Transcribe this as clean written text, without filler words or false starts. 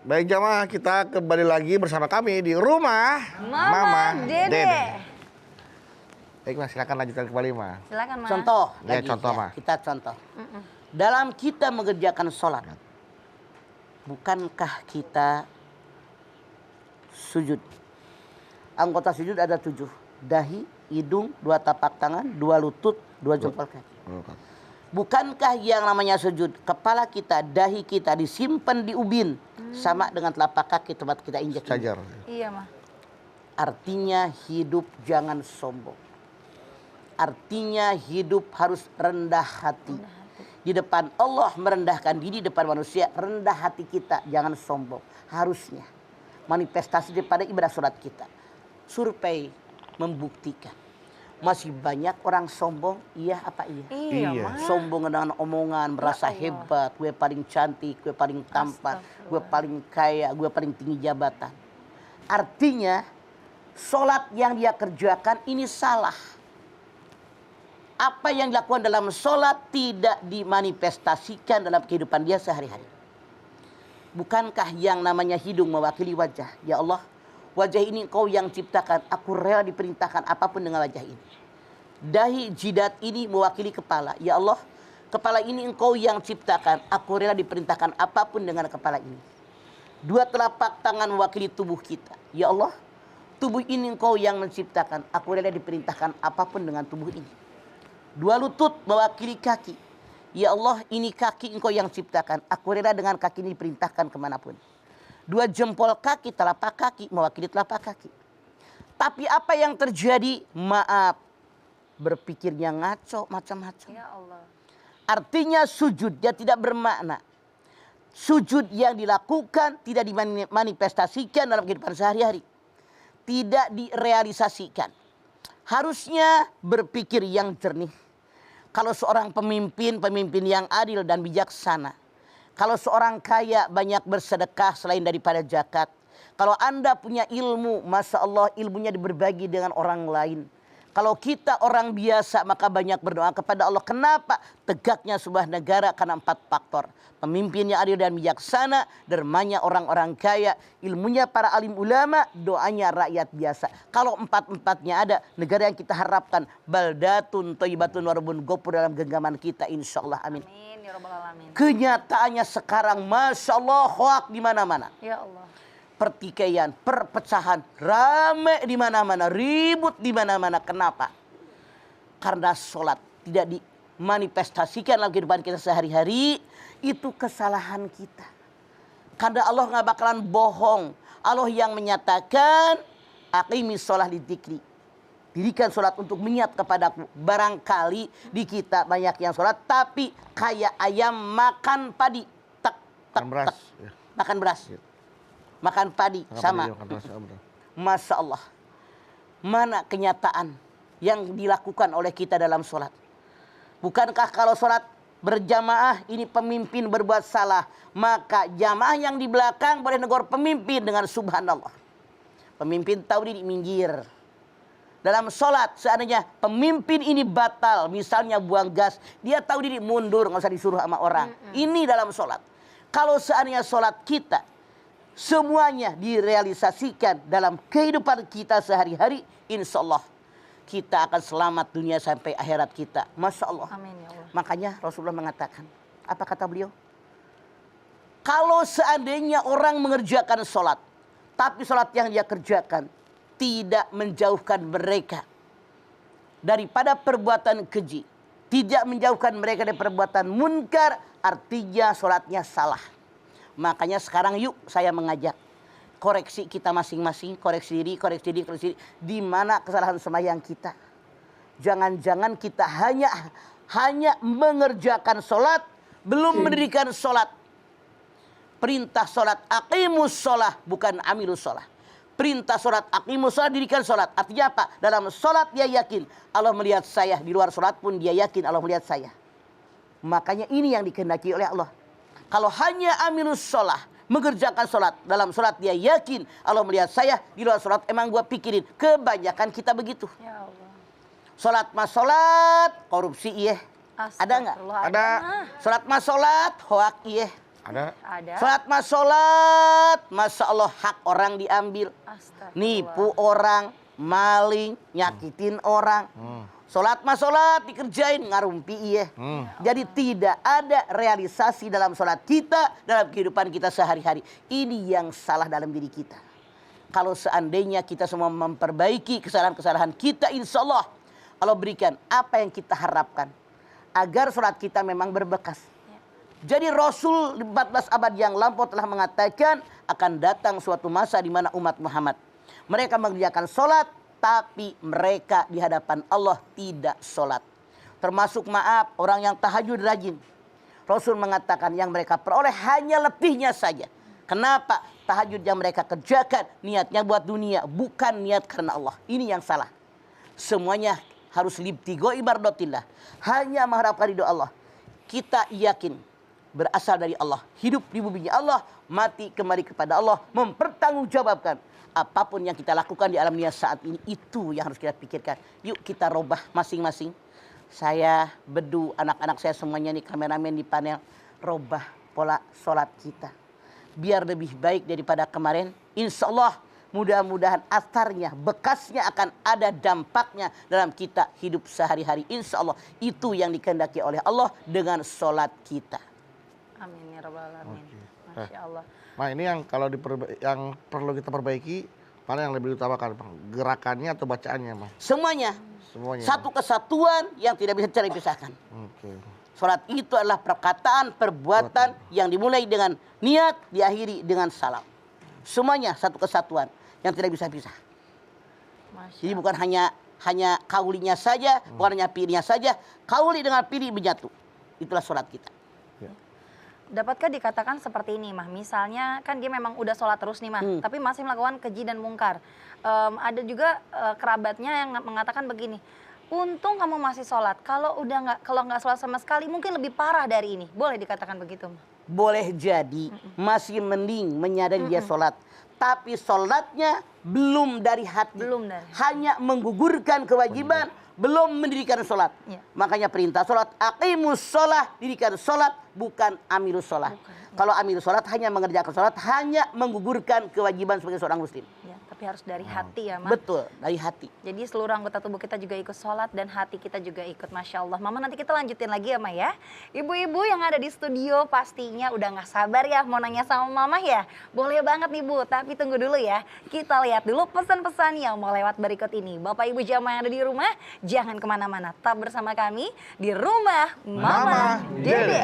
Baik jamaah, kita kembali lagi bersama kami di rumah Mama Dede. Baik Mas, silakan lanjutkan kembali Mas. Silakan Mas. Contoh Ya, lagi contoh, ya. Mas. Kita contoh. Dalam kita mengerjakan sholat, bukankah kita sujud? Anggota sujud ada 7. Dahi, hidung, 2 tapak tangan, 2 lutut, 2 jempol kaki. Bukankah yang namanya sujud, kepala kita, dahi kita disimpan di ubin, sama dengan telapak kaki tempat kita injak. Sajar. Iya Mas. Artinya hidup jangan sombong. Artinya hidup harus rendah hati. Di depan Allah merendahkan diri, di depan manusia rendah hati kita, jangan sombong. Harusnya manifestasi daripada ibadah sholat kita. Survei membuktikan masih banyak orang sombong, iya apa iya? Iya Mas. Sombong dengan omongan, merasa hebat, gue paling cantik, gue paling tampan, gue paling kaya, gue paling tinggi jabatan. Artinya sholat yang dia kerjakan ini salah. Apa yang dilakukan dalam sholat tidak dimanifestasikan dalam kehidupan dia sehari-hari. Bukankah yang namanya hidung mewakili wajah? Ya Allah, wajah ini Engkau yang ciptakan, aku rela diperintahkan apapun dengan wajah ini. Dahi jidat ini mewakili kepala. Ya Allah, kepala ini Engkau yang ciptakan, aku rela diperintahkan apapun dengan kepala ini. 2 telapak tangan mewakili tubuh kita. Ya Allah, tubuh ini Engkau yang menciptakan, aku rela diperintahkan apapun dengan tubuh ini. 2 lutut mewakili kaki. Ya Allah, ini kaki Engkau yang ciptakan, aku rela dengan kaki ini diperintahkan kemanapun. 2 jempol kaki, telapak kaki mewakili telapak kaki. Tapi apa yang terjadi? Maaf, berpikirnya ngaco macam-macam. Ya Allah. Artinya sujud dia tidak bermakna. Sujud yang dilakukan tidak dimanifestasikan dalam kehidupan sehari-hari. Tidak direalisasikan. Harusnya berpikir yang jernih. Kalau seorang pemimpin yang adil dan bijaksana. Kalau seorang kaya banyak bersedekah selain daripada zakat. Kalau Anda punya ilmu, Masya Allah ilmunya berbagi dengan orang lain. Kalau kita orang biasa maka banyak berdoa kepada Allah. Kenapa? Tegaknya sebuah negara karena 4 faktor. Pemimpinnya adil dan bijaksana, dermanya orang-orang kaya, ilmunya para alim ulama, doanya rakyat biasa. Kalau 4-4-nya ada, negara yang kita harapkan baldatun thayyibatun wa rabbun ghafur dalam genggaman kita insyaallah amin. Amin ya rabbal alamin. Kenyataannya sekarang Masya Allah hoak di mana-mana. Ya Allah. Pertikaian, perpecahan, rame di mana-mana, ribut di mana-mana. Kenapa? Karena sholat tidak dimanifestasikan dalam kehidupan kita sehari-hari. Itu kesalahan kita. Karena Allah nggak bakalan bohong. Allah yang menyatakan, aqimis sholah lidzikri. Dirikan sholat untuk mengingat kepadaku. Barangkali di kita banyak yang sholat, tapi kayak ayam makan padi. Tak, tak, Beras. tak. Makan beras. Makan padi sama. Masya Allah. Mana kenyataan yang dilakukan oleh kita dalam sholat? Bukankah kalau sholat berjamaah ini pemimpin berbuat salah, maka jamaah yang di belakang boleh negur pemimpin dengan subhanallah. Pemimpin tahu diri minggir. Dalam sholat seandainya pemimpin ini batal, misalnya buang gas, dia tahu diri mundur, nggak usah disuruh sama orang. Ini dalam sholat. Kalau seandainya sholat kita semuanya direalisasikan dalam kehidupan kita sehari-hari, insya Allah kita akan selamat dunia sampai akhirat kita. Masya Allah. Amin ya Allah. Makanya Rasulullah mengatakan, apa kata beliau? Kalau seandainya orang mengerjakan sholat, tapi sholat yang dia kerjakan tidak menjauhkan mereka daripada perbuatan keji, tidak menjauhkan mereka dari perbuatan munkar, artinya sholatnya salah. Makanya sekarang yuk saya mengajak koreksi kita masing-masing, koreksi diri. Di mana kesalahan sembahyang kita? Jangan-jangan kita hanya mengerjakan sholat, belum mendirikan sholat. Perintah sholat aqimus sholah, bukan amilus sholah. Perintah sholat aqimus sholah, dirikan sholat. Artinya apa? Dalam sholat dia yakin Allah melihat saya, di luar sholat pun dia yakin Allah melihat saya. Makanya ini yang dikehendaki oleh Allah. Kalau hanya amilus sholah, mengerjakan sholat, dalam sholat dia yakin Allah melihat saya, di luar sholat emang gua pikirin. Kebanyakan kita begitu. Ya Allah. Sholat mas sholat, korupsi iya. Ada nggak? Ada. Sholat mas sholat, hoak iya. Ada. Sholat mas sholat, Masya Allah hak orang diambil. Astagfirullah. Nipu orang, maling, nyakitin orang. Sholat mas sholat dikerjain, ngarumpi iya. Jadi tidak ada realisasi dalam sholat kita, dalam kehidupan kita sehari-hari. Ini yang salah dalam diri kita. Kalau seandainya kita semua memperbaiki kesalahan-kesalahan kita, insya Allah Allah berikan apa yang kita harapkan. Agar sholat kita memang berbekas. Jadi Rasul 14 abad yang lampau telah mengatakan akan datang suatu masa di mana umat Muhammad mereka mengerjakan sholat, tapi mereka di hadapan Allah tidak sholat. Termasuk maaf orang yang tahajud rajin. Rasul mengatakan yang mereka peroleh hanya letihnya saja. Kenapa? Tahajud yang mereka kerjakan niatnya buat dunia, bukan niat karena Allah. Ini yang salah. Semuanya harus libtigo ibardotillah. Hanya mengharapkan ridho Allah. Kita yakin berasal dari Allah, hidup di bumi Allah, mati kembali kepada Allah, mempertanggungjawabkan apapun yang kita lakukan di alam dunia saat ini. Itu yang harus kita pikirkan. Yuk kita robah masing-masing. Saya, Bedu, anak-anak saya semuanya nih, kameramen di panel, robah pola sholat kita biar lebih baik daripada kemarin. Insya Allah mudah-mudahan asarnya, bekasnya akan ada dampaknya dalam kita hidup sehari-hari. Insya Allah itu yang dikehendaki oleh Allah dengan sholat kita. Amin ya rabbal alamin. Masya Allah. Nah ini yang kalau yang perlu kita perbaiki, mana yang lebih utamakan, Bang? Gerakannya atau bacaannya, Bang? Semuanya. Semuanya. Satu kesatuan yang tidak bisa dipisahkan. Oke. Sholat itu adalah perkataan, perbuatan yang dimulai dengan niat, diakhiri dengan salam. Semuanya satu kesatuan yang tidak bisa pisah. Jadi bukan hanya kaulinya saja, bukan hanya pilihnya saja. Kauli dengan pilih menyatu. Itulah sholat kita. Dapatkah dikatakan seperti ini, Mah? Misalnya kan dia memang udah sholat terus nih, Mah, tapi masih melakukan keji dan mungkar. Ada juga kerabatnya yang mengatakan begini, untung kamu masih sholat. Kalau nggak sholat sama sekali, mungkin lebih parah dari ini. Boleh dikatakan begitu, Mah? Boleh jadi masih mending menyadari dia sholat. Tapi sholatnya belum dari hati. Belum dari hati. Hanya menggugurkan kewajiban, belum mendirikan sholat. Ya. Makanya perintah sholat, aqimus sholat, dirikan sholat, bukan amilus sholat. Kalau amilus sholat hanya mengerjakan sholat, hanya menggugurkan kewajiban sebagai seorang muslim. Ya, tapi harus dari hati ya, Mah. Betul, dari hati. Jadi seluruh anggota tubuh kita juga ikut sholat dan hati kita juga ikut. Masya Allah. Mama nanti kita lanjutin lagi ya, Ma ya. Ibu-ibu yang ada di studio pastinya udah gak sabar ya mau nanya sama Mama ya. Boleh banget nih Bu, tapi tunggu dulu ya. Kita lihat dulu pesan-pesan yang mau lewat berikut ini. Bapak Ibu jamaah yang ada di rumah, jangan kemana-mana. Tetap bersama kami di Rumah Mama Dede.